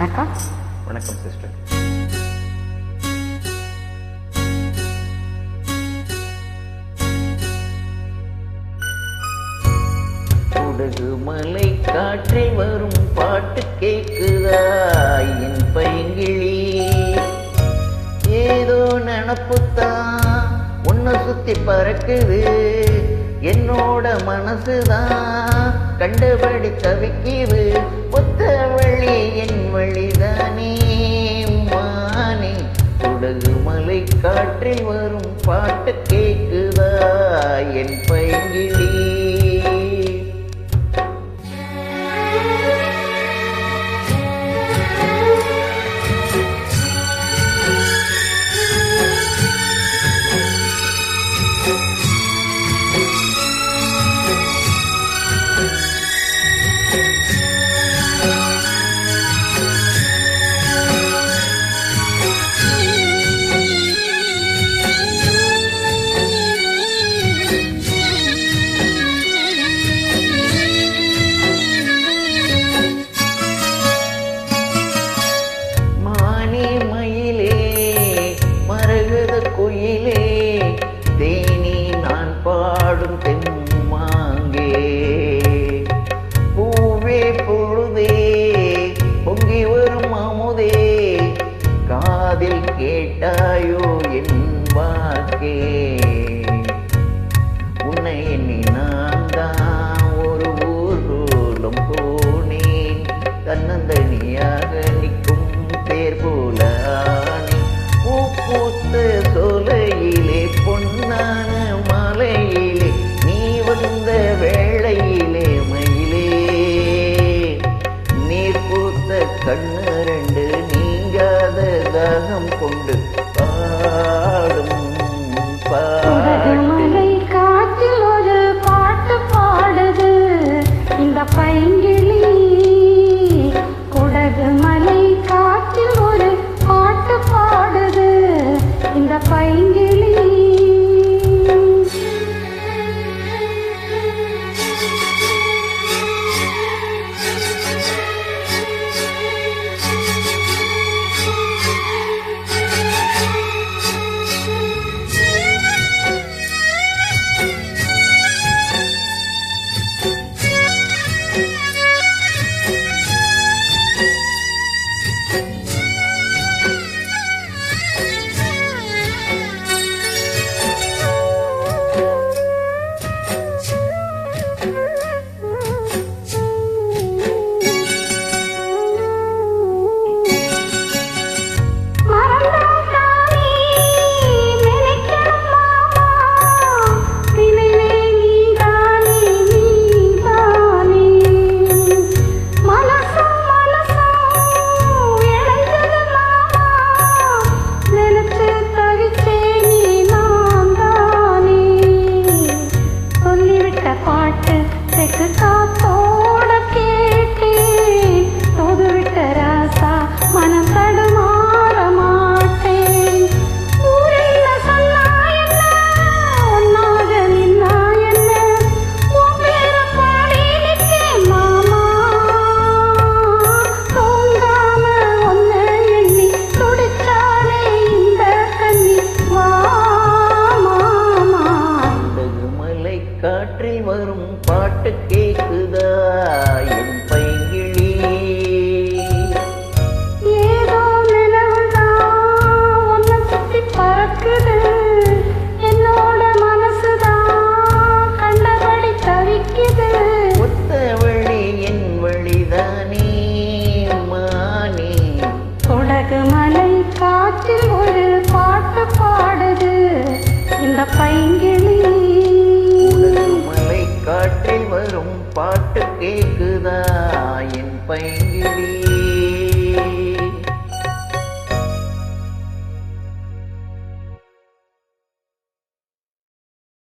வணக்கம். வணக்கம் சிஸ்டர். குடகு மலை காற்றில் வரும் பாட்டு கேக்குதா என் பைங்கிழி? ஏதோ நினப்புத்தான் உன்னை சுத்தி பறக்குது, என்னோட மனசுதான் கண்டபடி தவிக்குது. ஒத்த வழி என் வழிதானே மானே, குடகு மலை காற்றில் வரும் பாட்டு கேக்குதா என் பைங்கிழி? குயிலே தேனி நான் பாடும் தெம்மாங்கே, பூவே பொழுதே பொங்கி வரும் அமுதே, காதில் கேட்டாயோ என் வாக்கே? உன்னை எண்ணி நான் தான் ஒரு ஊர்வலம் போனேன், தன்னந்தனியாக நிற்கும் தேர் போல பூத்த சோலையிலே பொன்னான மலையிலே நீ வந்த வேளையிலே மயிலே, நீர் பூத்த கண்ணு ரெண்டு நீங்காத தாகம் கொண்டு பாடும் பாட்டு. காற்றில் ஒரு பாட்டு பாடுது இந்த பைங்கிழி, குடகு மலை காற்றில் ஒரு பாட்டு பாடுது இந்த பைங்கிழி. காற்றில் வரும் பாட்டு கேக்குதா என் பைங்கிழி? ஏதோ நிலவுதான் உன்னை சுத்தி பறக்குது, என்னோட மனசுதான் கண்டபடி தவிக்குது. ஒத்த வழி என் வழிதானே மானே, குடகு மலை காற்றில் ஒரு பாட்டு பாடுது இந்த பைங்கிழி. காற்றில் வரும் பாட்டு கேக்குதா என் பைங்கிழி?